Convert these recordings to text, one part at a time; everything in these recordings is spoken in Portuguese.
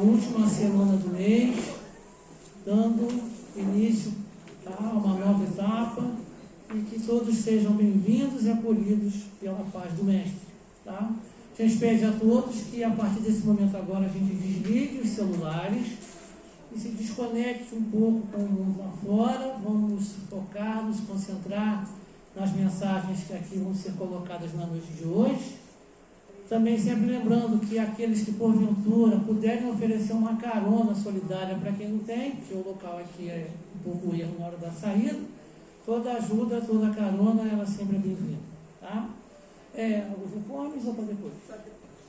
última semana do mês, dando início a uma nova etapa, e que todos sejam bem-vindos e acolhidos pela paz do Mestre. Tá? A gente pede a todos que, a partir desse momento agora, a gente desligue os celulares e se desconecte um pouco com o mundo lá fora. Vamos focar, nos concentrar nas mensagens que aqui vão ser colocadas na noite de hoje. Também sempre lembrando que aqueles que, porventura, puderem oferecer uma carona solidária para quem não tem, porque o local aqui é um pouco erro na hora da saída, toda ajuda, toda carona, ela sempre é bem-vinda. Tá? Os informes ou para depois?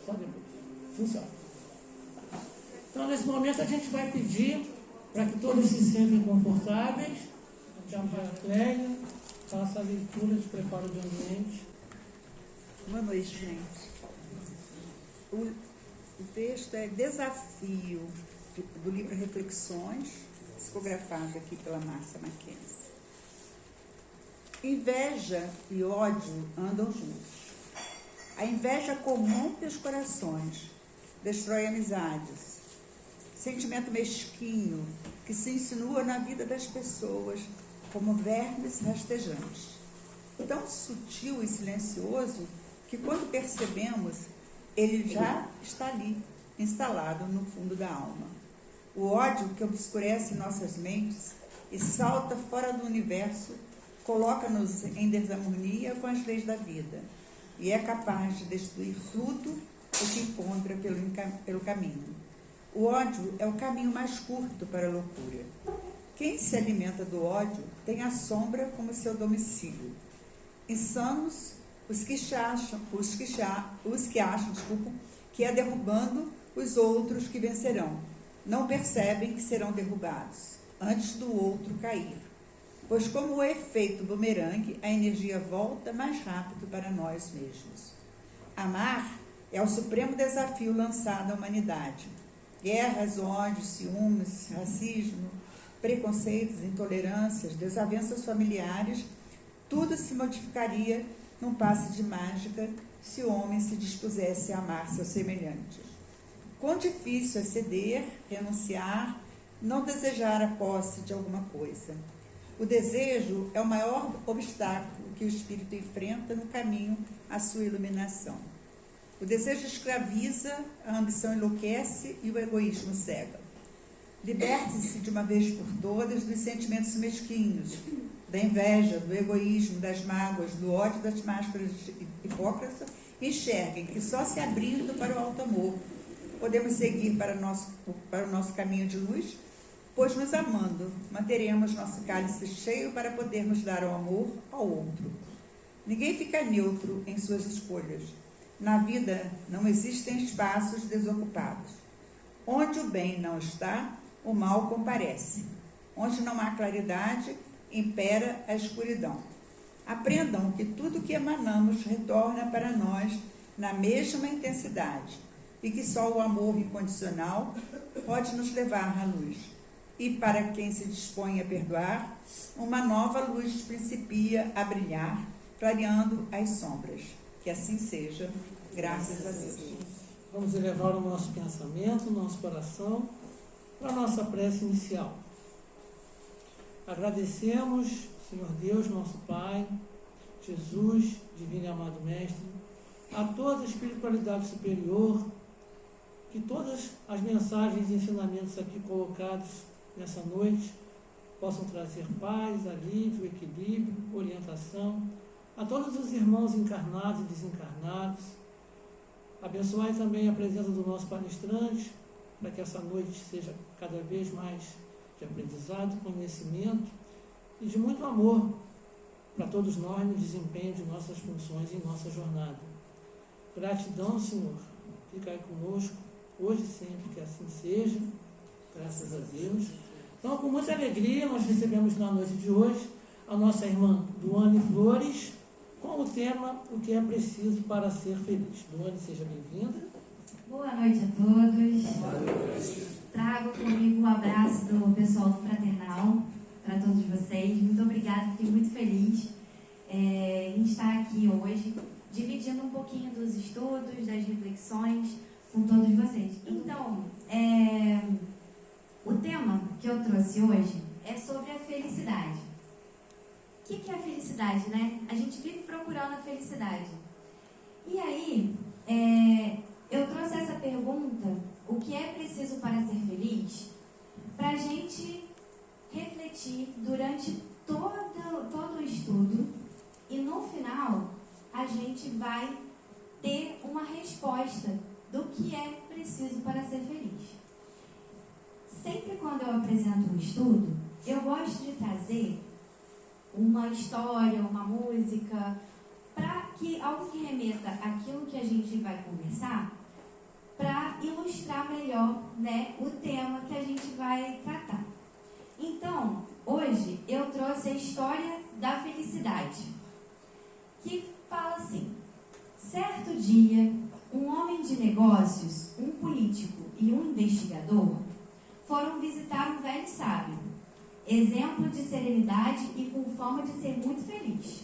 Só depois. Funciona. Então, nesse momento, a gente vai pedir para que todos se sentem confortáveis. Já a Clélia faça a leitura de preparo de ambiente. Boa noite, gente. O texto é Desafio, do livro Reflexões, psicografado aqui pela Márcia Mackenzie. Inveja e ódio andam juntos. A inveja corrompe os corações, destrói amizades. Sentimento mesquinho que se insinua na vida das pessoas como vermes rastejantes. Tão sutil e silencioso que, quando percebemos, ele já está ali, instalado no fundo da alma. O ódio que obscurece nossas mentes e salta fora do universo coloca-nos em desarmonia com as leis da vida e é capaz de destruir tudo o que encontra pelo caminho. O ódio é o caminho mais curto para a loucura. Quem se alimenta do ódio tem a sombra como seu domicílio. Insanos os que acham que é derrubando os outros que vencerão. Não percebem que serão derrubados antes do outro cair. Pois, como o efeito bumerangue, a energia volta mais rápido para nós mesmos. Amar é o supremo desafio lançado à humanidade. Guerras, ódios, ciúmes, racismo, preconceitos, intolerâncias, desavenças familiares, tudo se modificaria num passe de mágica se o homem se dispusesse a amar seus semelhantes. Quão difícil é ceder, renunciar, não desejar a posse de alguma coisa. O desejo é o maior obstáculo que o espírito enfrenta no caminho à sua iluminação. O desejo escraviza, a ambição enlouquece e o egoísmo cega. Liberte-se de uma vez por todas dos sentimentos mesquinhos, da inveja, do egoísmo, das mágoas, do ódio, das máscaras hipócritas. Enxerguem que só se abrindo para o alto amor podemos seguir para o nosso caminho de luz, pois nos amando manteremos nosso cálice cheio para podermos dar o amor ao outro. Ninguém fica neutro em suas escolhas. Na vida não existem espaços desocupados. Onde o bem não está, o mal comparece. Onde não há claridade, impera a escuridão. Aprendam que tudo que emanamos retorna para nós na mesma intensidade e que só o amor incondicional pode nos levar à luz. E para quem se dispõe a perdoar, uma nova luz principia a brilhar, clareando as sombras. Que assim seja, graças a Deus. Vamos elevar o nosso pensamento, o nosso coração, para a nossa prece inicial. Agradecemos, Senhor Deus, nosso Pai, Jesus, Divino e Amado Mestre, a toda a espiritualidade superior, que todas as mensagens e ensinamentos aqui colocados nessa noite possam trazer paz, alívio, equilíbrio, orientação a todos os irmãos encarnados e desencarnados. Abençoai também a presença do nosso palestrante, para que essa noite seja cada vez mais de aprendizado, conhecimento e de muito amor para todos nós no desempenho de nossas funções em nossa jornada. Gratidão, Senhor, fica aí conosco, hoje e sempre, que assim seja, graças a Deus. Então, com muita alegria, nós recebemos na noite de hoje a nossa irmã Duane Flores, com o tema O que é preciso para ser feliz. Duane, seja bem-vinda. Boa noite a todos. Trago comigo um abraço do pessoal do Fraternal para todos vocês. Muito obrigada, fiquei muito feliz em estar aqui hoje, dividindo um pouquinho dos estudos, das reflexões com todos vocês. Então, que eu trouxe hoje é sobre a felicidade. O que é a felicidade, né? A gente vive procurando a felicidade. E aí, eu trouxe essa pergunta, o que é preciso para ser feliz, para a gente refletir durante todo o estudo e no final a gente vai ter uma resposta do que é preciso para ser feliz. Sempre quando eu apresento um estudo, eu gosto de trazer uma história, uma música, para que algo que remeta àquilo que a gente vai conversar, para ilustrar melhor, né, o tema que a gente vai tratar. Então, hoje eu trouxe a história da felicidade, que fala assim: certo dia, um homem de negócios, um político e um investigador foram visitar um velho sábio, exemplo de serenidade e com fama de ser muito feliz.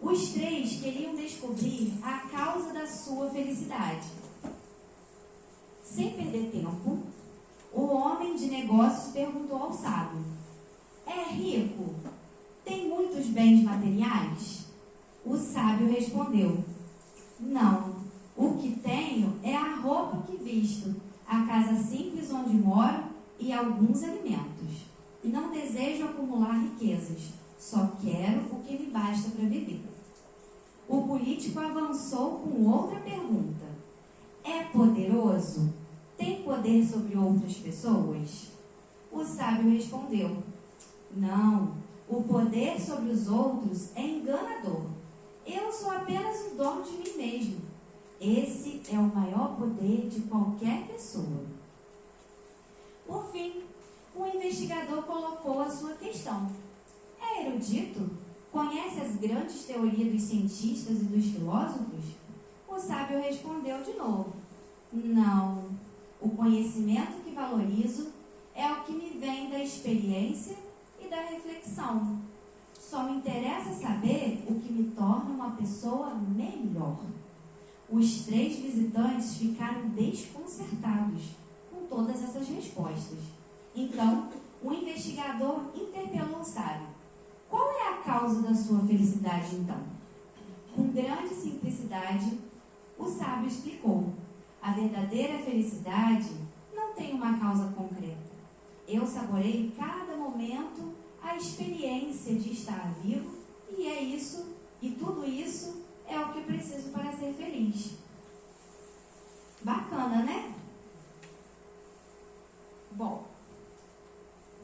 Os três queriam descobrir a causa da sua felicidade. Sem perder tempo, o homem de negócios perguntou ao sábio: é rico? Tem muitos bens materiais? O sábio respondeu: não, o que tenho é a roupa que visto, a casa simples onde moro e alguns alimentos. Não desejo acumular riquezas, só quero o que me basta para viver. O político avançou com outra pergunta: é poderoso? Tem poder sobre outras pessoas? O sábio respondeu: não, o poder sobre os outros é enganador. Eu sou apenas o dono de mim mesmo. Esse é o maior poder de qualquer pessoa. Por fim, o investigador colocou a sua questão: é erudito? Conhece as grandes teorias dos cientistas e dos filósofos? O sábio respondeu de novo: não, o conhecimento que valorizo é o que me vem da experiência e da reflexão. Só me interessa saber o que me torna uma pessoa melhor. Os três visitantes ficaram desconcertados com todas essas respostas. Então, o investigador interpelou o sábio: qual é a causa da sua felicidade, então? Com grande simplicidade, o sábio explicou: a verdadeira felicidade não tem uma causa concreta. Eu saboreio cada momento a experiência de estar vivo, e é isso, e tudo isso é o que preciso para ser feliz. Bacana, né? Bom,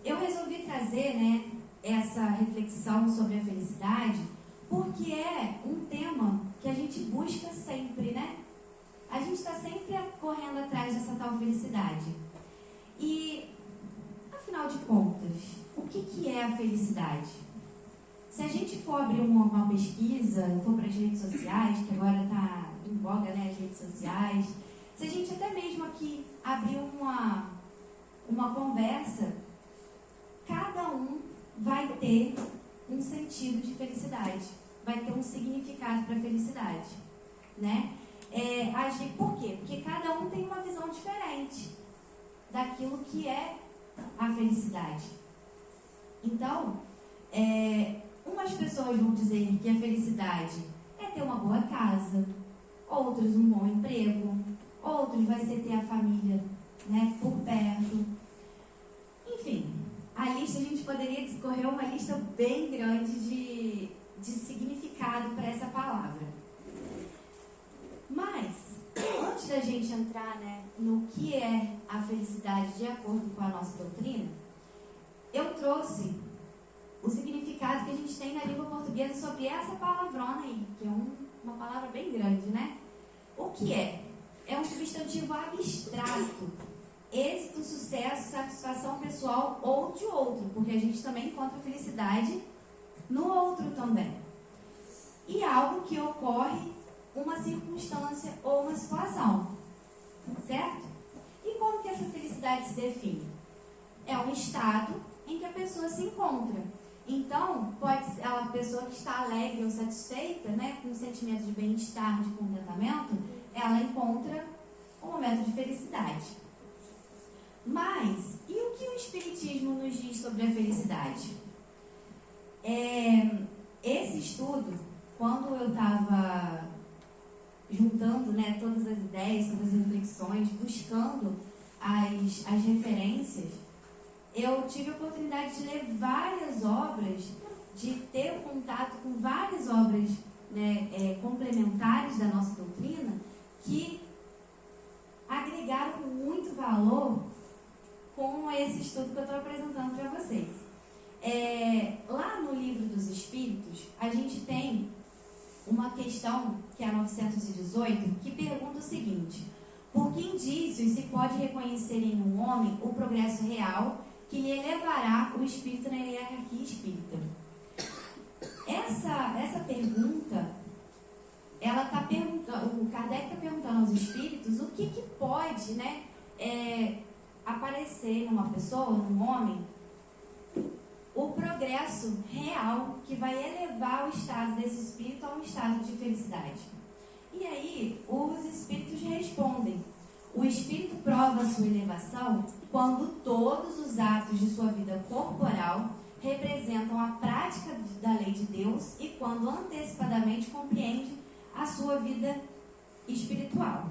eu resolvi trazer, né, essa reflexão sobre a felicidade, porque é um tema que a gente busca sempre, né? A gente está sempre correndo atrás dessa tal felicidade. E, afinal de contas, o que é a felicidade? Se a gente for abrir uma pesquisa, for para as redes sociais, que agora está em voga, né, as redes sociais, se a gente até mesmo aqui abrir uma conversa, cada um vai ter um sentido de felicidade, vai ter um significado para a felicidade, né? Por quê? Porque cada um tem uma visão diferente daquilo que é a felicidade. Então, umas pessoas vão dizer que a felicidade é ter uma boa casa, outros um bom emprego, outros vai ser ter a família, né, por perto. Enfim, a lista, a gente poderia discorrer uma lista bem grande de significado para essa palavra. Mas, antes da gente entrar, né, no que é a felicidade de acordo com a nossa doutrina, eu trouxe o significado que a gente tem na língua portuguesa sobre essa palavrona aí, que é uma palavra bem grande, né? O que é? É um substantivo abstrato. Êxito, sucesso, satisfação pessoal ou de outro, porque a gente também encontra felicidade no outro também. E algo que ocorre, uma circunstância ou uma situação, certo? E como que essa felicidade se define? É um estado em que a pessoa se encontra. Então, pode ser a pessoa que está alegre ou satisfeita, né, com um sentimento de bem-estar, de contentamento, ela encontra um momento de felicidade. Mas, e o que o Espiritismo nos diz sobre a felicidade? Esse estudo, quando eu estava juntando, né, todas as ideias, todas as reflexões, buscando as referências, eu tive a oportunidade de ler várias obras, de ter contato com várias obras, né, complementares da nossa doutrina, que agregaram muito valor com esse estudo que eu estou apresentando para vocês. Lá no Livro dos Espíritos, a gente tem uma questão, que é a 918, que pergunta o seguinte: por que indícios se pode reconhecer em um homem o progresso real que lhe elevará o espírito na hierarquia espírita? Essa pergunta, ela está perguntando, o Kardec está perguntando aos espíritos o que pode, né, aparecer numa pessoa, num homem, o progresso real que vai elevar o estado desse espírito a um estado de felicidade. E aí, os espíritos respondem: o espírito prova a sua elevação quando todos os atos de sua vida corporal representam a prática da lei de Deus e quando antecipadamente compreende a sua vida espiritual.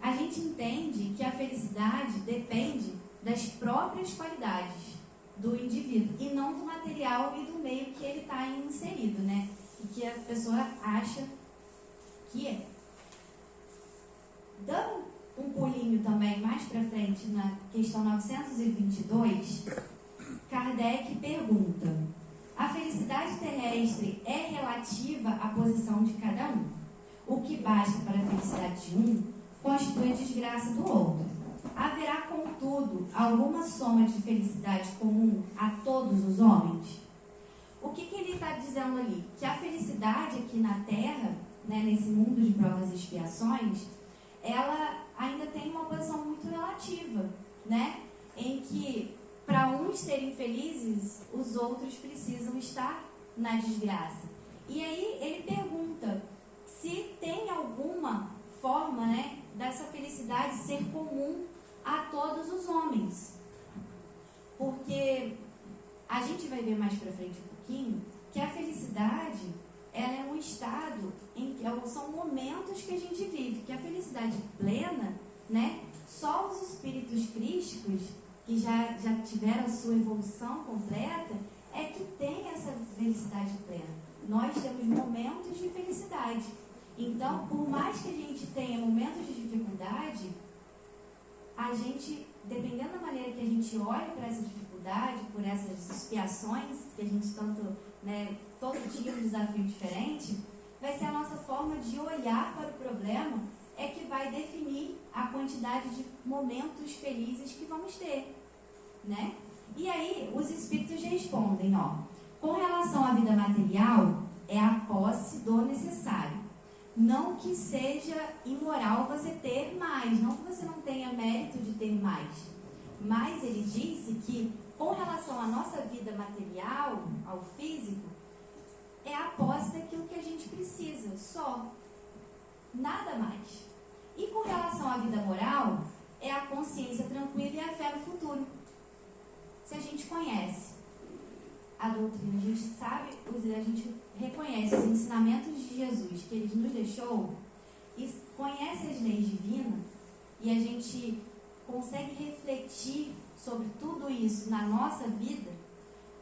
A gente entende que a felicidade depende das próprias qualidades do indivíduo e não do material e do meio que ele está inserido, né? E que a pessoa acha que é. Dando um pulinho também mais para frente na questão 922, Kardec pergunta: a felicidade terrestre é relativa à posição de cada um. O que basta para a felicidade de um constitui a desgraça do outro. Haverá, contudo, alguma soma de felicidade comum a todos os homens? O que ele está dizendo ali? Que a felicidade aqui na Terra, né, nesse mundo de provas e expiações, ela ainda tem uma posição muito relativa, né? Em que, para uns serem felizes, os outros precisam estar na desgraça. E aí ele pergunta se tem alguma forma, né, dessa felicidade ser comum a todos os homens. Porque a gente vai ver mais para frente um pouquinho que a felicidade, ela é um estado em que são momentos que a gente vive, que a felicidade plena, né, só os espíritos crísticos que já tiveram a sua evolução completa é que tem essa felicidade plena. Nós temos momentos de felicidade. Então, por mais que a gente tenha momentos de dificuldade, a gente, dependendo da maneira que a gente olha para essa dificuldade, por essas expiações, que a gente tanto, né, todo dia um desafio diferente, vai ser a nossa forma de olhar para o problema é que vai definir a quantidade de momentos felizes que vamos ter, né? E aí, os espíritos respondem, ó: com relação à vida material, é a posse do necessário. Não que seja imoral você ter mais, não que você não tenha mérito de ter mais. Mas ele disse que, com relação à nossa vida material, ao físico, é a posse daquilo que a gente precisa, só. Nada mais. E com relação à vida moral, é a consciência tranquila e a fé no futuro. Se a gente conhece a doutrina, a gente sabe, a gente reconhece os ensinamentos de Jesus que ele nos deixou e conhece as leis divinas e a gente consegue refletir sobre tudo isso na nossa vida,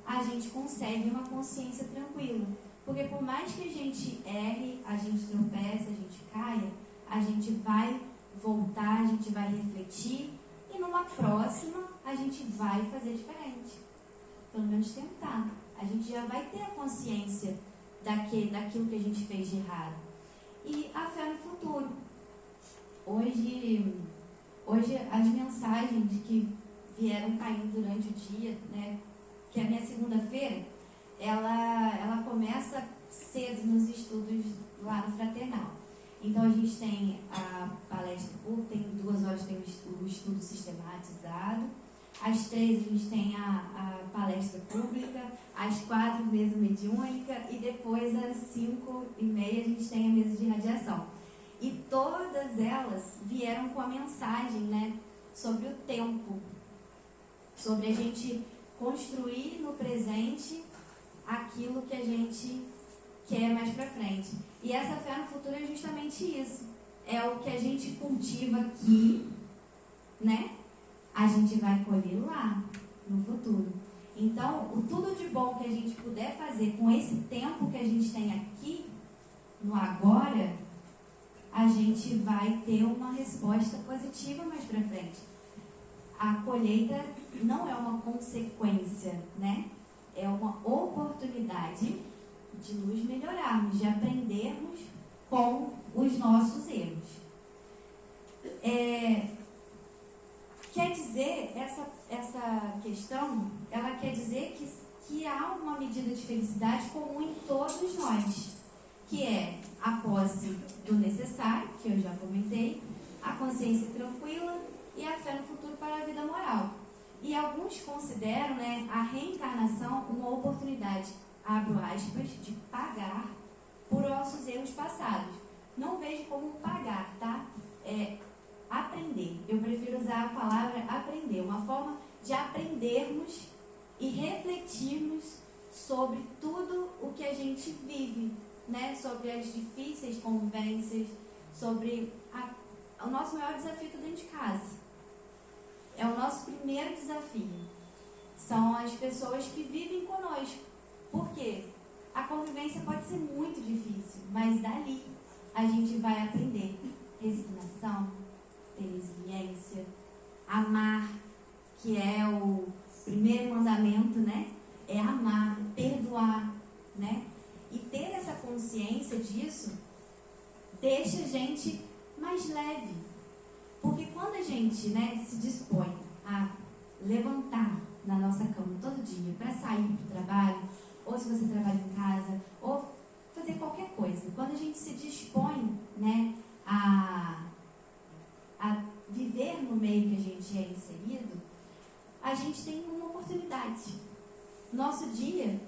a gente consegue uma consciência tranquila. Porque por mais que a gente erre, a gente tropece, a gente caia, a gente vai voltar, a gente vai refletir e numa próxima a gente vai fazer diferente. Pelo menos tentar. A gente já vai ter a consciência daquilo que a gente fez de errado. E a fé no futuro. Hoje as mensagens que vieram caindo durante o dia, né, que a minha segunda-feira, ela começa cedo nos estudos lá no Fraternal. Então a gente tem a palestra pública, tem 2 horas tem o estudo sistematizado, às 3 a gente tem a palestra pública, às 4 mesa mediúnica e depois às 5h30 a gente tem a mesa de radiação. E todas elas vieram com a mensagem, né, sobre o tempo. sobre a gente construir no presente aquilo que a gente quer mais para frente. E essa fé no futuro é justamente isso. É o que a gente cultiva aqui, né? A gente vai colher lá, no futuro. Então, tudo de bom que a gente puder fazer com esse tempo que a gente tem aqui, no agora, a gente vai ter uma resposta positiva mais para frente. A colheita não é uma consequência, né? É uma oportunidade de nos melhorarmos, de aprendermos com os nossos erros. Quer dizer, essa questão, ela quer dizer que há uma medida de felicidade comum em todos nós, que é a posse do necessário, que eu já comentei, a consciência tranquila e a fé no futuro para a vida moral. E alguns consideram, né, a reencarnação uma oportunidade, abro aspas, de pagar por nossos erros passados. Não vejo como pagar, tá? Aprender. Eu prefiro usar a palavra aprender, uma forma de aprendermos e refletirmos sobre tudo o que a gente vive, né? Sobre as difíceis convivências, sobre o nosso maior desafio está dentro de casa. É o nosso primeiro desafio. São as pessoas que vivem conosco. Por quê? A convivência pode ser muito difícil, mas dali a gente vai aprender resignação, ter resiliência, amar, que é o primeiro mandamento, né? É amar, perdoar, né? E ter essa consciência disso deixa a gente mais leve. Porque quando a gente, né, se dispõe a levantar na nossa cama todo dia para sair para o trabalho, ou se você trabalha em casa, ou fazer qualquer coisa, quando a gente se dispõe, né, a viver no meio que a gente é inserido, a gente tem uma oportunidade. Nosso dia,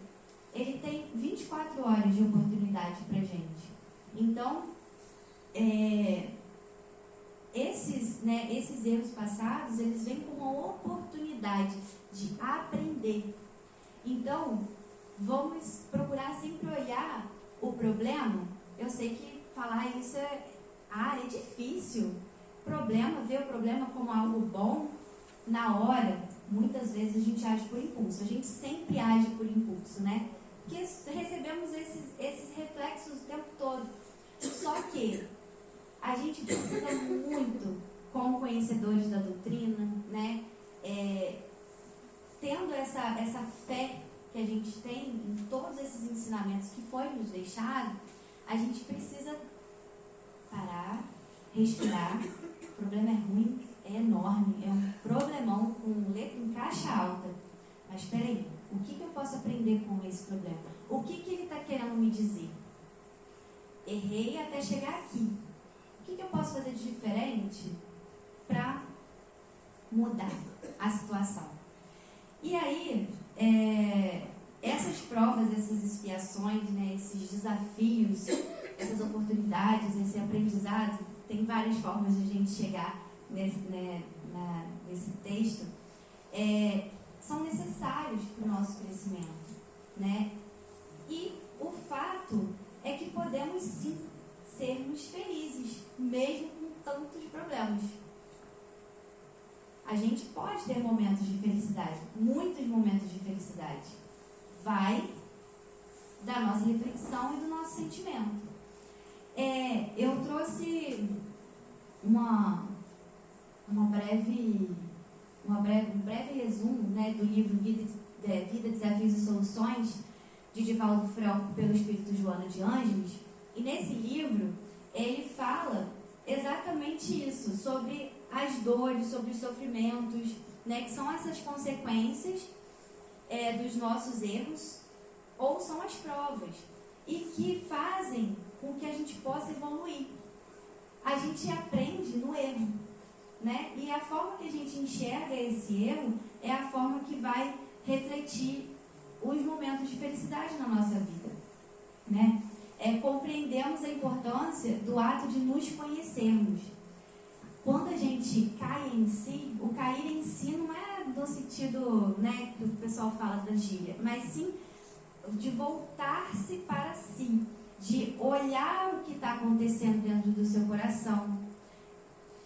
ele tem 24 horas de oportunidade para a gente. Então, esses erros passados, eles vêm com uma oportunidade de aprender. Então, vamos procurar sempre olhar o problema. Eu sei que falar isso é difícil. Ver o problema como algo bom, na hora, muitas vezes a gente age por impulso. A gente sempre age por impulso, né? Porque recebemos esses reflexos o tempo todo. Só que a gente precisa muito, como conhecedores da doutrina, né? Tendo essa fé que a gente tem em todos esses ensinamentos que foi nos deixado, a gente precisa parar, respirar. O problema é ruim, é enorme, é um problemão com letra em caixa alta. Mas espera aí, o que eu posso aprender com esse problema? O que ele está querendo me dizer? Errei até chegar aqui. O que eu posso fazer de diferente para mudar a situação? E aí, essas provas, essas expiações, né, esses desafios, essas oportunidades, esse aprendizado, tem várias formas de a gente chegar nesse texto, são necessários para o nosso crescimento, né? E o fato é que podemos sim sermos felizes, mesmo com tantos problemas. A gente pode ter momentos de felicidade, muitos momentos de felicidade. Vai da nossa reflexão e do nosso sentimento. Eu trouxe um breve resumo, né, do livro Vida, Desafios e Soluções, de Divaldo Franco, pelo Espírito Joana de Ângeles. E nesse livro, ele fala exatamente isso, sobre as dores, sobre os sofrimentos, né, que são essas consequências dos nossos erros, ou são as provas, e que fazem com que a gente possa evoluir. A gente aprende no erro, né? E a forma que a gente enxerga esse erro é a forma que vai refletir os momentos de felicidade na nossa vida, né? Compreendemos a importância do ato de nos conhecermos. Quando a gente cai em si, o cair em si não é do no sentido, né, que o pessoal fala da gíria, mas sim de voltar-se para si, de olhar o que está acontecendo dentro do seu coração,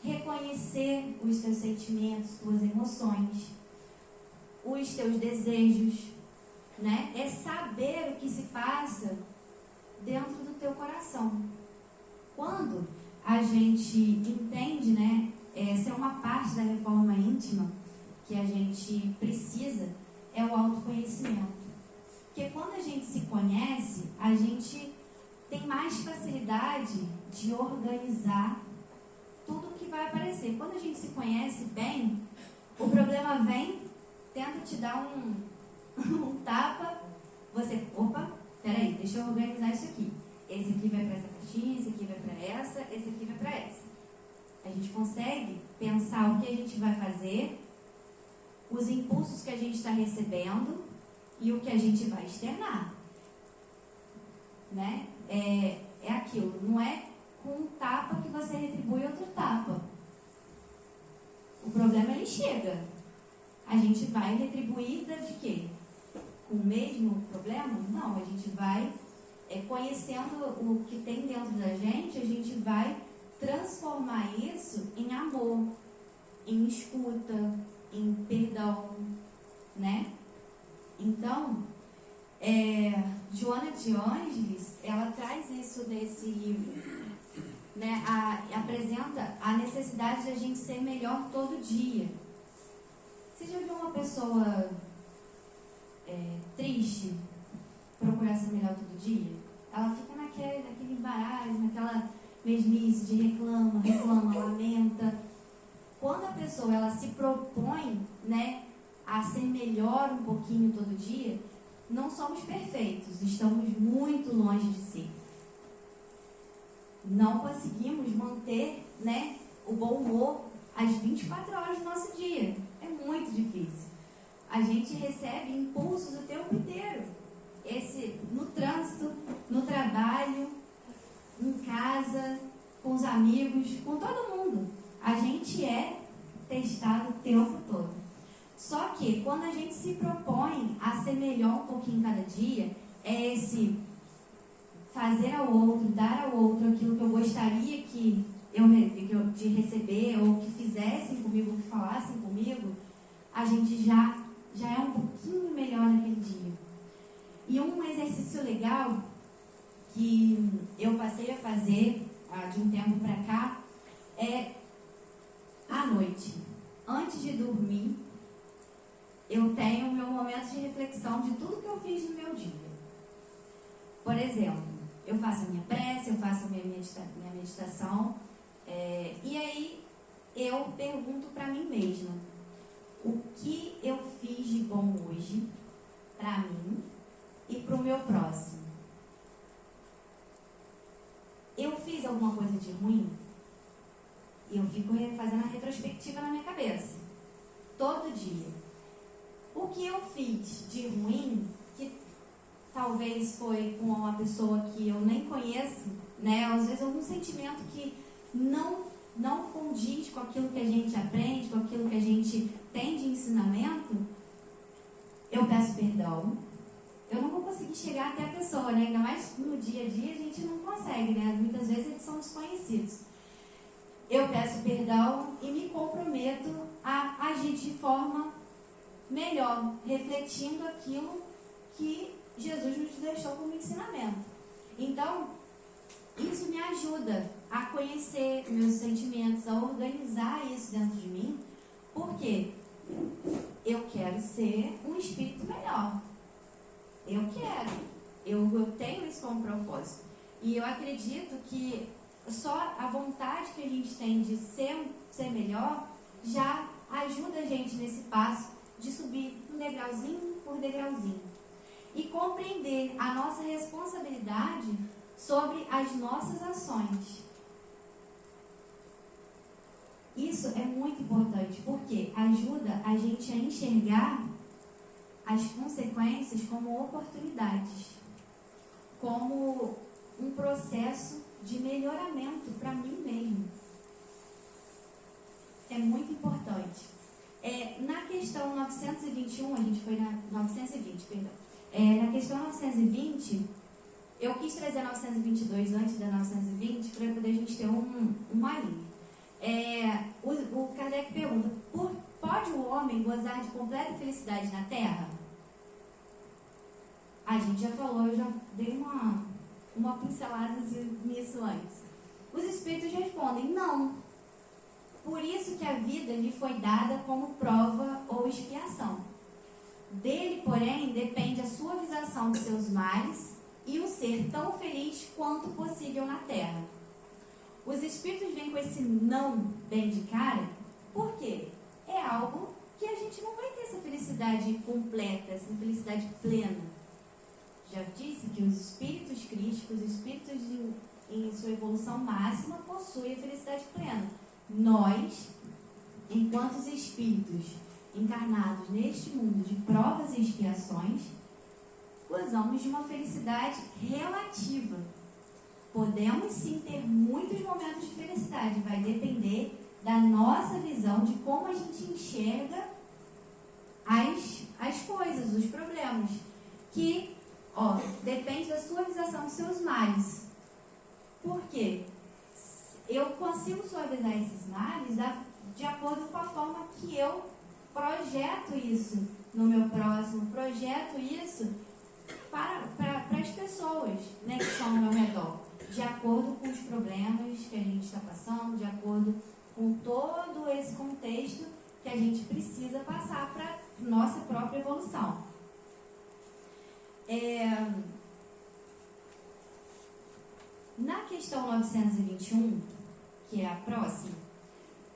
reconhecer os seus sentimentos, suas emoções, os teus desejos, né? É saber o que se passa dentro do teu coração. Quando a gente entende, né, essa é uma parte da reforma íntima que a gente precisa, é o autoconhecimento. Porque quando a gente se conhece, a gente tem mais facilidade de organizar tudo que vai aparecer. Quando a gente se conhece bem, o problema vem, tenta te dar um tapa, você, opa, peraí, deixa eu organizar isso aqui. Esse aqui vai para essa caixinha, esse aqui vai para essa, esse aqui vai para essa. A gente consegue pensar o que a gente vai fazer, os impulsos que a gente está recebendo e o que a gente vai externar. Né? É aquilo, não é com um tapa que você retribui outro tapa. O problema ele chega. A gente vai retribuir de quê? Com o mesmo problema? Não, a gente vai conhecendo o que tem dentro da gente, a gente vai transformar isso em amor, em escuta, em perdão, né? Então, Joana de Ângeles, ela traz isso nesse livro, né? Apresenta a necessidade de a gente ser melhor todo dia. Você já viu uma pessoa triste procurar ser melhor todo dia? Ela fica naquele embaraço, naquela mesmice de reclama, lamenta. Quando a pessoa ela se propõe, né, a ser melhor um pouquinho todo dia, não somos perfeitos, estamos muito longe de ser. Não conseguimos manter, né, o bom humor às 24 horas do nosso dia. É muito difícil. A gente recebe impulsos o tempo inteiro. No trânsito, no trabalho, em casa, com os amigos, com todo mundo. A gente é testado o tempo todo. Só que quando a gente se propõe a ser melhor um pouquinho cada dia, é esse fazer ao outro, dar ao outro aquilo que eu gostaria de receber, ou que fizessem comigo, que falassem comigo, a gente já é um pouquinho melhor naquele dia. E um exercício legal que eu passei a fazer de um tempo para cá é à noite, antes de dormir, eu tenho o meu momento de reflexão de tudo que eu fiz no meu dia. Por exemplo, eu faço a minha prece, eu faço a minha meditação, e aí eu pergunto para mim mesma, o que eu fiz de bom hoje para mim e para o meu próximo? Eu fiz alguma coisa de ruim? E eu fico fazendo a retrospectiva na minha cabeça, todo dia. O que eu fiz de ruim, que talvez foi com uma pessoa que eu nem conheço, né? Às vezes algum sentimento que não condiz com aquilo que a gente aprende, com aquilo que a gente tem de ensinamento, eu peço perdão. Eu não vou conseguir chegar até a pessoa, né? Ainda mais no dia a dia a gente não consegue, né? Muitas vezes eles são desconhecidos. Eu peço perdão e me comprometo a agir de forma melhor, refletindo aquilo que Jesus nos deixou como ensinamento. Então, isso me ajuda a conhecer meus sentimentos, a organizar isso dentro de mim, porque eu quero ser um espírito melhor. Eu tenho isso como propósito. E eu acredito que só a vontade que a gente tem de ser melhor já ajuda a gente nesse passo de subir um degrauzinho por degrauzinho. E compreender a nossa responsabilidade sobre as nossas ações. Isso é muito importante, porque ajuda a gente a enxergar as consequências como oportunidades, como um processo de melhoramento para mim mesmo. É muito importante. Na questão 921, a gente foi na 920, perdão. Na questão 920, eu quis trazer a 922 antes da 920 para poder a gente ter uma linha. O Kardec pergunta, pode o homem gozar de completa felicidade na Terra? A gente já falou, eu já dei uma pincelada nisso antes. Os espíritos respondem, não. Por isso que a vida lhe foi dada como prova ou expiação. Dele, porém, depende a suavização de seus males e o ser tão feliz quanto possível na Terra. Os espíritos vêm com esse não bem de cara, por quê? É algo que a gente não vai ter essa felicidade completa, essa felicidade plena. Já disse que os espíritos crísticos, os espíritos em sua evolução máxima, possuem a felicidade plena. Nós, enquanto os espíritos encarnados neste mundo de provas e expiações, gozamos de uma felicidade relativa. Podemos sim ter muitos momentos de felicidade, vai depender da nossa visão de como a gente enxerga as coisas, os problemas, que depende da suavização dos seus males. Por quê? Eu consigo suavizar esses males de acordo com a forma que eu projeto isso no meu próximo, projeto isso para as pessoas, né, que estão ao meu redor, de acordo com os problemas que a gente está passando, de acordo com todo esse contexto que a gente precisa passar para nossa própria evolução. Na questão 921, que é a próxima,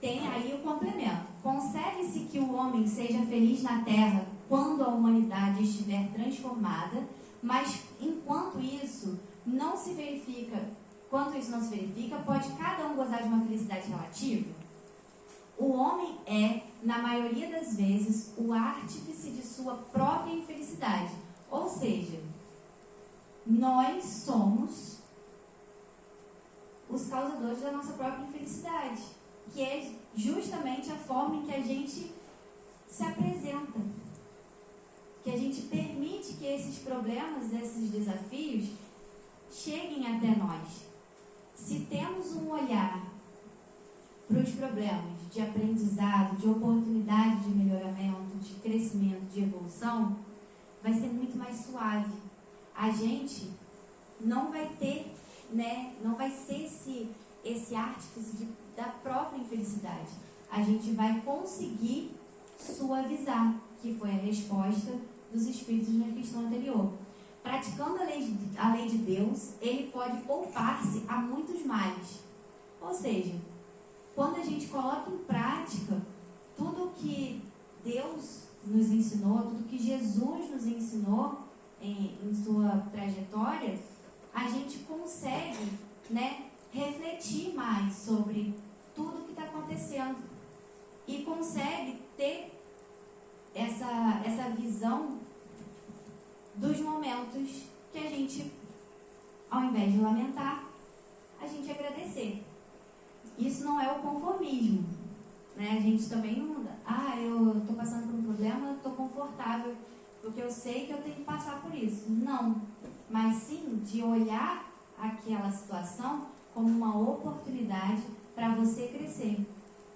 tem aí o complemento. Concebe-se que o homem seja feliz na Terra quando a humanidade estiver transformada, mas enquanto isso não se verifica, pode cada um gozar de uma felicidade relativa? O homem é, na maioria das vezes, o artífice de sua própria infelicidade. Ou seja, nós somos os causadores da nossa própria infelicidade, que é justamente a forma em que a gente se apresenta, que a gente permite que esses problemas, esses desafios cheguem até nós. Se temos um olhar para os problemas de aprendizado, de oportunidade de melhoramento, de crescimento, de evolução, vai ser muito mais suave. A gente não vai ter, não vai ser esse artífice da própria infelicidade. A gente vai conseguir suavizar, que foi a resposta dos espíritos na questão anterior. Praticando a lei de Deus, ele pode poupar-se a muitos males. Ou seja, quando a gente coloca em prática tudo que Deus nos ensinou, tudo que Jesus nos ensinou em sua trajetória, a gente consegue, refletir mais sobre tudo que está acontecendo e consegue ter essa visão dos momentos que a gente, ao invés de lamentar, a gente agradecer. Isso não é o conformismo, A gente também não... eu estou passando por um problema, estou confortável, porque eu sei que eu tenho que passar por isso. Não, mas sim de olhar aquela situação como uma oportunidade para você crescer,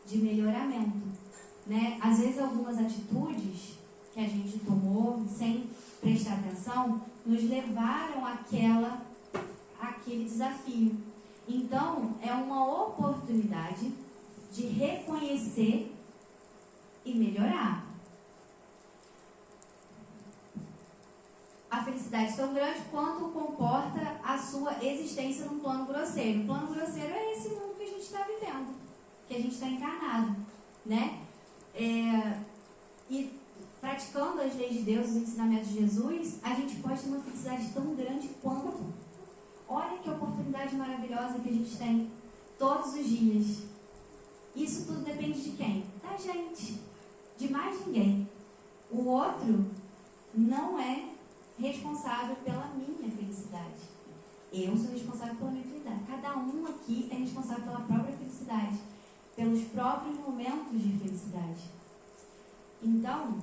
de melhoramento, Às vezes algumas atitudes que a gente tomou sem prestar atenção nos levaram àquele desafio. Então, é uma oportunidade de reconhecer e melhorar. A felicidade é tão grande quanto comporta a sua existência num plano grosseiro. O plano grosseiro é esse mundo que a gente está vivendo, que a gente está encarnado, E praticando as leis de Deus, os ensinamentos de Jesus, a gente pode ter uma felicidade tão grande quanto. Olha que oportunidade maravilhosa que a gente tem todos os dias. Isso tudo depende de quem? Da gente, de mais ninguém. O outro não é responsável pela minha felicidade. Eu sou responsável pela minha felicidade. Cada um aqui é responsável pela própria felicidade, pelos próprios momentos de felicidade. Então,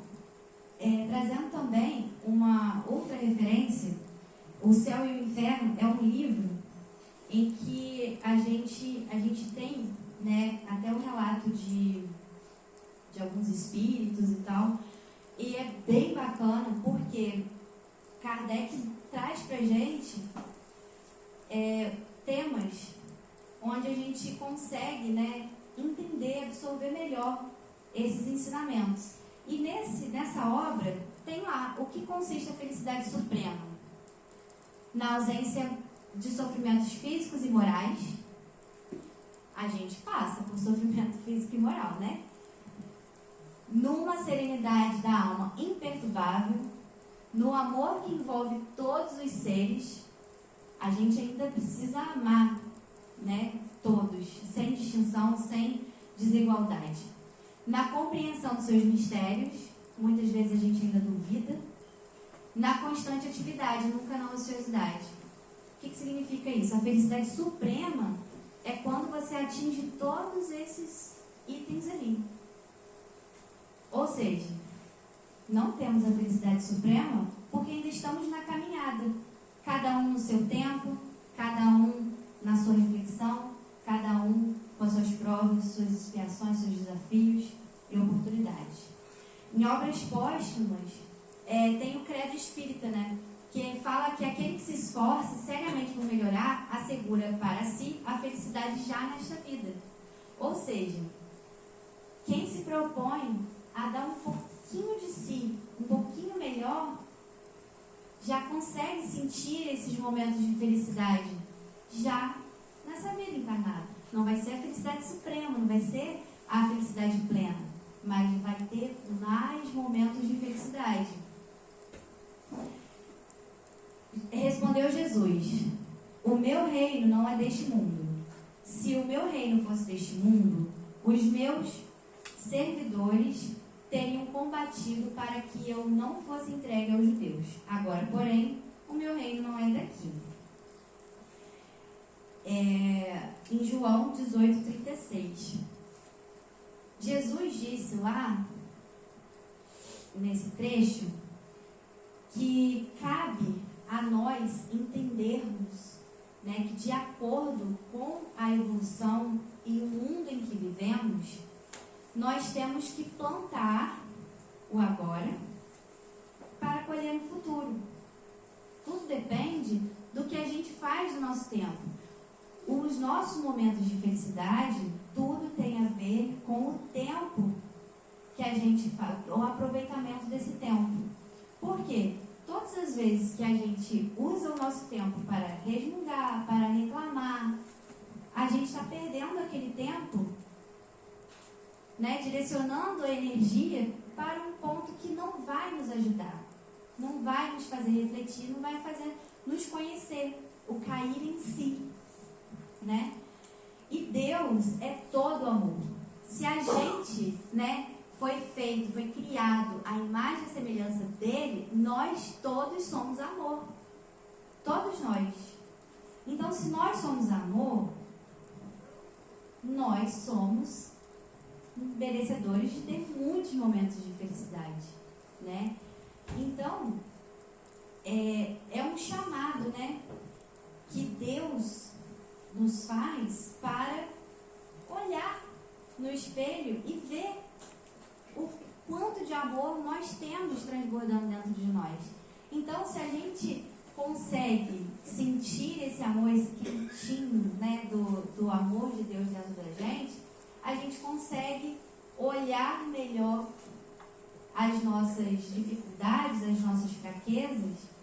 trazendo também uma outra referência, O Céu e o Inferno é um livro em que a gente tem, né, até um relato de alguns espíritos e tal, e é bem bacana porque Kardec traz pra gente temas onde a gente consegue, né, entender, absorver melhor esses ensinamentos. E nessa obra tem lá o que consiste a felicidade suprema: na ausência de sofrimentos físicos e morais. A gente passa por sofrimento físico e moral, né? Numa serenidade da alma imperturbável, no amor que envolve todos os seres. A gente ainda precisa amar, né? Todos, sem distinção, sem desigualdade. Na compreensão dos seus mistérios, muitas vezes a gente ainda duvida. Na constante atividade, nunca na ociosidade. O que significa isso? A felicidade suprema é quando você atinge todos esses itens ali. Ou seja, não temos a felicidade suprema porque ainda estamos na caminhada. Cada um no seu tempo, cada um na sua reflexão, cada um com as suas provas, suas expiações, seus desafios e oportunidades. Em obras póstumas, tem o credo espírita, né? Que fala que aquele que se esforce seriamente por melhorar assegura para si a felicidade já nesta vida. Ou seja, quem se propõe a dar um pouquinho de si, um pouquinho melhor, já consegue sentir esses momentos de felicidade já nessa vida encarnada. Não vai ser a felicidade suprema, não vai ser a felicidade plena, mas vai ter mais momentos de felicidade. Respondeu Jesus: o meu reino não é deste mundo. Se o meu reino fosse deste mundo, os meus servidores teriam combatido para que eu não fosse entregue aos judeus. Agora, porém, o meu reino não é daqui. Em João 18:36, Jesus disse lá, nesse trecho, que cabe a nós entendermos, né, que de acordo com a evolução e o mundo em que vivemos, nós temos que plantar o agora para colher no futuro. Tudo depende do que a gente faz no nosso tempo. Os nossos momentos de felicidade, tudo tem a ver com o tempo que a gente faz, o aproveitamento desse tempo. Por quê? Todas as vezes que a gente usa o nosso tempo para resmungar, para reclamar, a gente está perdendo aquele tempo, né, direcionando a energia para um ponto que não vai nos ajudar, não vai nos fazer refletir, não vai fazer nos conhecer, o cair em si, né? E Deus é todo amor. Se a gente, né, foi criado à imagem e semelhança dele, nós todos somos amor. Todos nós. Então, se nós somos amor, nós somos merecedores de ter muitos momentos de felicidade, né? Então, é um chamado, né, que Deus nos faz para olhar no espelho e ver o quanto de amor nós temos transbordando dentro de nós. Então, se a gente consegue sentir esse amor, esse quentinho, né, do amor de Deus dentro da gente, a gente consegue olhar melhor as nossas dificuldades, as nossas fraquezas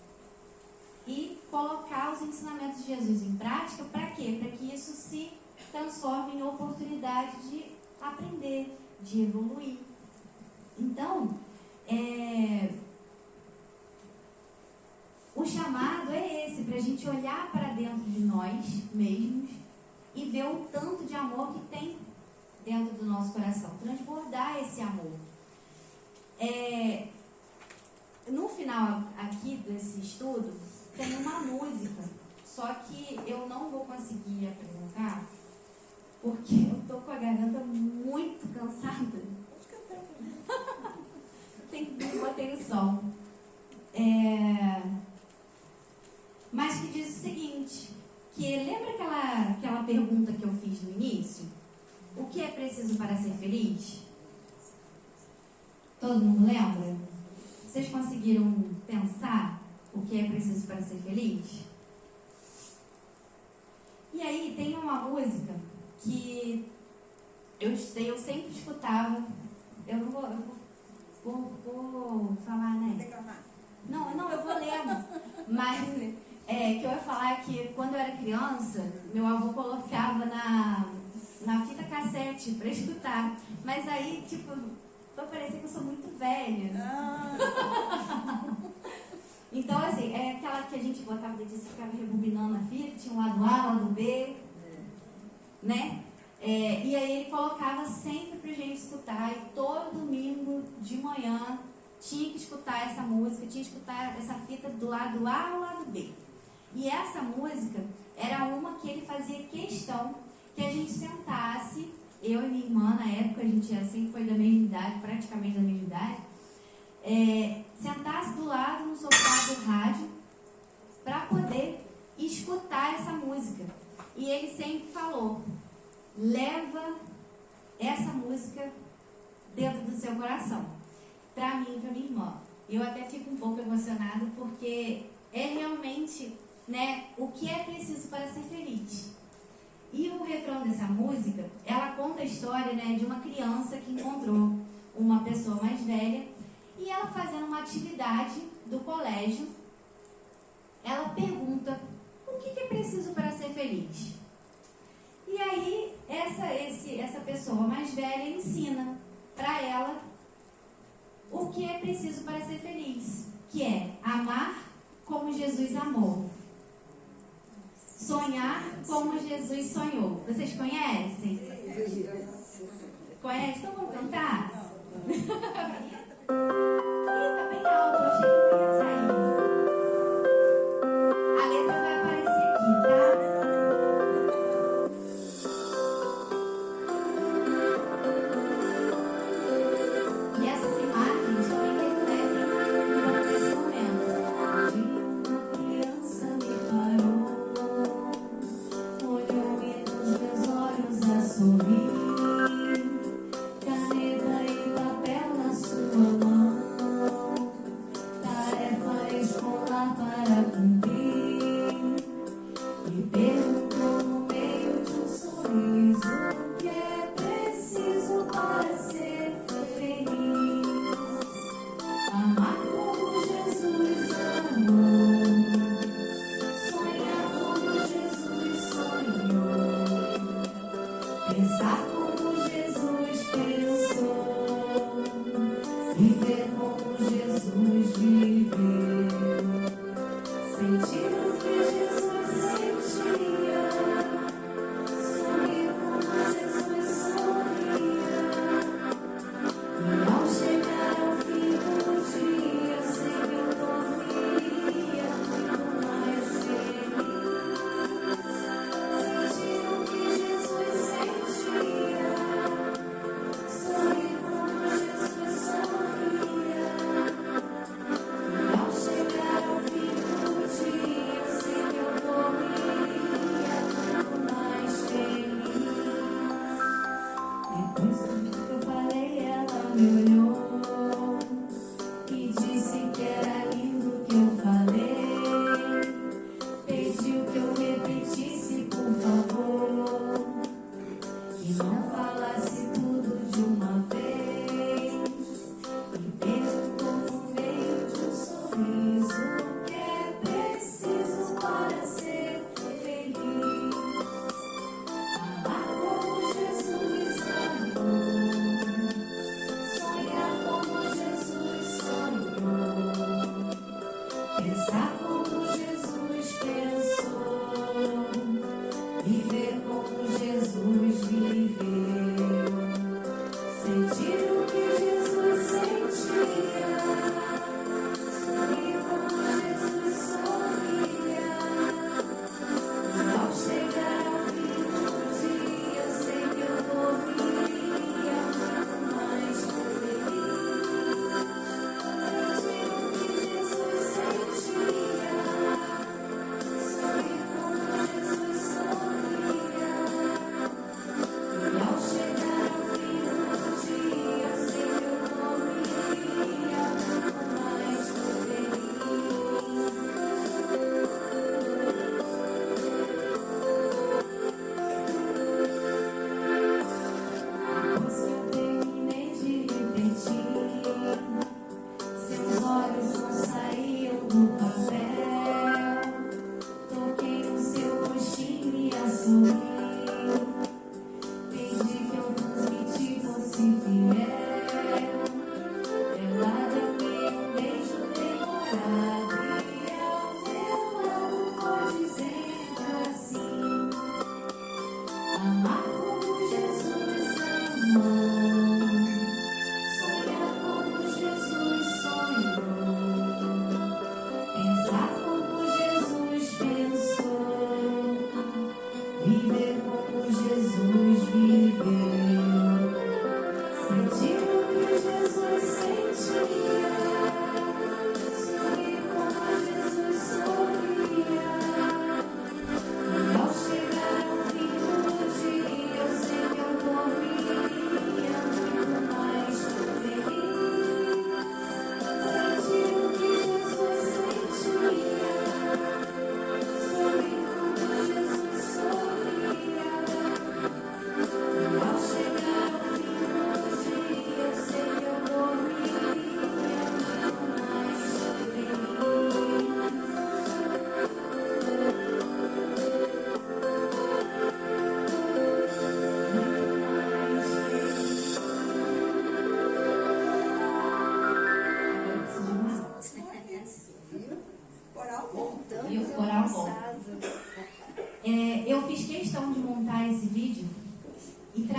e colocar os ensinamentos de Jesus em prática. Para quê? Para que isso se transforme em oportunidade de aprender, de evoluir. Então, o chamado é esse, para a gente olhar para dentro de nós mesmos e ver o tanto de amor que tem dentro do nosso coração, transbordar esse amor. No final aqui desse estudo tem uma música, só que eu não vou conseguir apresentar porque eu tô com a garganta muito cansada. botei o som. Mas que diz o seguinte, que lembra aquela pergunta que eu fiz no início? O que é preciso para ser feliz? Todo mundo lembra? Vocês conseguiram pensar o que é preciso para ser feliz? E aí tem uma música que eu sempre escutava. Eu não vou falar, né? Não, eu vou ler. Mas que eu ia falar que quando eu era criança, meu avô colocava na fita cassete para escutar. Mas aí, tipo, vai parecer que eu sou muito velha. Então, assim, é aquela que a gente botava o dedinho e ficava rebobinando a fita, tinha um lado A, um lado B, né? E aí ele colocava sempre pra gente escutar, e todo domingo de manhã tinha que escutar essa música, tinha que escutar essa fita do lado A ao lado B. E essa música era uma que ele fazia questão que a gente sentasse, eu e minha irmã, na época, a gente sempre foi da mesma idade, praticamente da mesma idade, sentasse do lado no sofá do rádio para poder escutar essa música. E ele sempre falou, leva essa música dentro do seu coração, para mim e para minha irmã. Eu até fico um pouco emocionada porque é realmente, né, o que é preciso para ser feliz. E o refrão dessa música, ela conta a história, né, de uma criança que encontrou uma pessoa mais velha e ela fazendo uma atividade do colégio, ela pergunta, o que é preciso para ser feliz? E aí, essa pessoa mais velha ensina para ela o que é preciso para ser feliz, que é amar como Jesus amou, sonhar como Jesus sonhou. Vocês conhecem? Conhecem? Então vamos cantar? Ih, tá bem alto, eu achei que não ia sair. A letra vai aparecer aqui, tá? E essas imagens também refletem nesse momento. Uma criança me parou, olhou-me nos meus olhos a sorrir. Caneta e papel na sua mão, tarefa escolar para cumprir. E perguntou no meio de um sorriso, o que é preciso para ser feliz? Amar como Jesus amou, sonhar como Jesus sonhou, pensar como Jesus pensou, viver como Jesus viveu, sentir o que Jesus sentia, sorrir como Jesus sorria. E ao chegar ao fim do dia, sei que eu dormiria muito mais feliz. Sentir o que Jesus sentia, sorrir como Jesus sorria.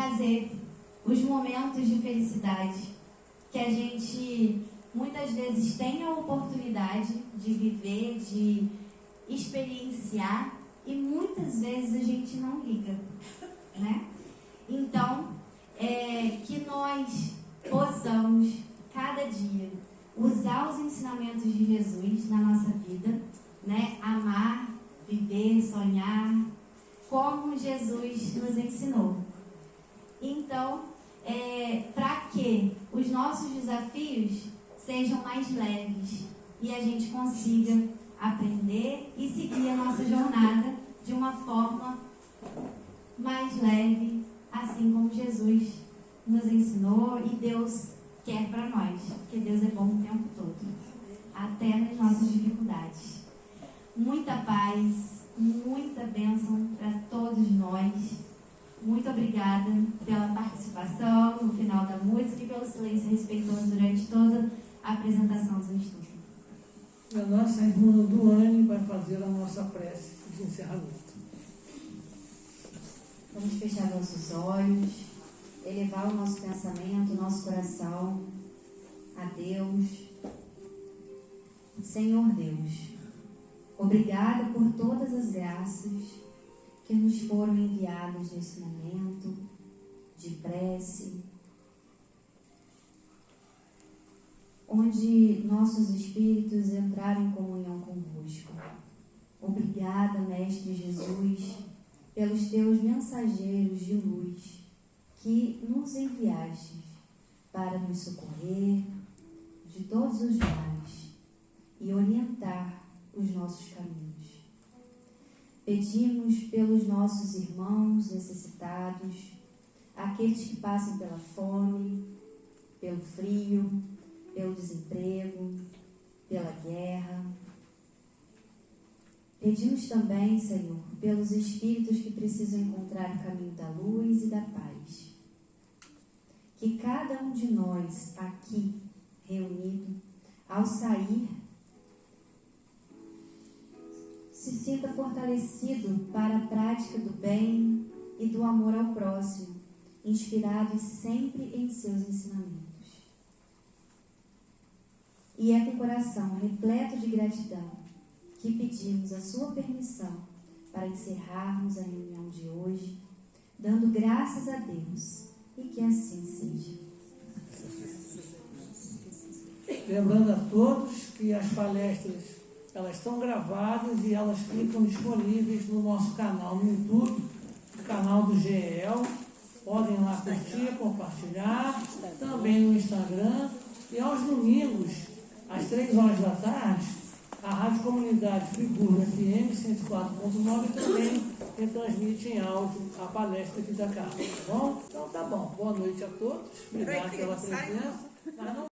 trazer os momentos de felicidade que a gente muitas vezes tem a oportunidade de viver, de experienciar, e muitas vezes a gente não liga, né? Então, que nós possamos, cada dia, usar os ensinamentos de Jesus na nossa vida, né? Amar, viver, sonhar, como Jesus nos ensinou. Então, para que os nossos desafios sejam mais leves e a gente consiga aprender e seguir a nossa jornada de uma forma mais leve, assim como Jesus nos ensinou e Deus quer para nós, porque Deus é bom o tempo todo, até nas nossas dificuldades. Muita paz, muita bênção para todos nós. Muito obrigada pela participação no final da música e pelo silêncio respeitoso durante toda a apresentação do estudo. A nossa irmã Duane vai fazer a nossa prece de encerramento. Vamos fechar nossos olhos, elevar o nosso pensamento, o nosso coração a Deus. Senhor Deus, obrigada por todas as graças que nos foram enviadas nesse momento de prece, onde nossos espíritos entraram em comunhão convosco. Obrigada, Mestre Jesus, pelos teus mensageiros de luz que nos enviaste para nos socorrer de todos os males e orientar os nossos caminhos. Pedimos pelos nossos irmãos necessitados, aqueles que passam pela fome, pelo frio, pelo desemprego, pela guerra. Pedimos também, Senhor, pelos espíritos que precisam encontrar o caminho da luz e da paz. Que cada um de nós aqui reunido, ao sair, se sinta fortalecido para a prática do bem e do amor ao próximo, inspirados sempre em seus ensinamentos. E é com o coração repleto de gratidão que pedimos a sua permissão para encerrarmos a reunião de hoje, dando graças a Deus, e que assim seja. Lembrando a todos que as palestras, elas são gravadas e elas ficam disponíveis no nosso canal no YouTube, no canal do GEL. Podem lá curtir, compartilhar, também no Instagram. E aos domingos, às 3 horas da tarde, a Rádio Comunidade Friburgo FM 104.9 também retransmite em áudio a palestra aqui da casa, tá bom? Então tá bom. Boa noite a todos. Obrigado pela presença.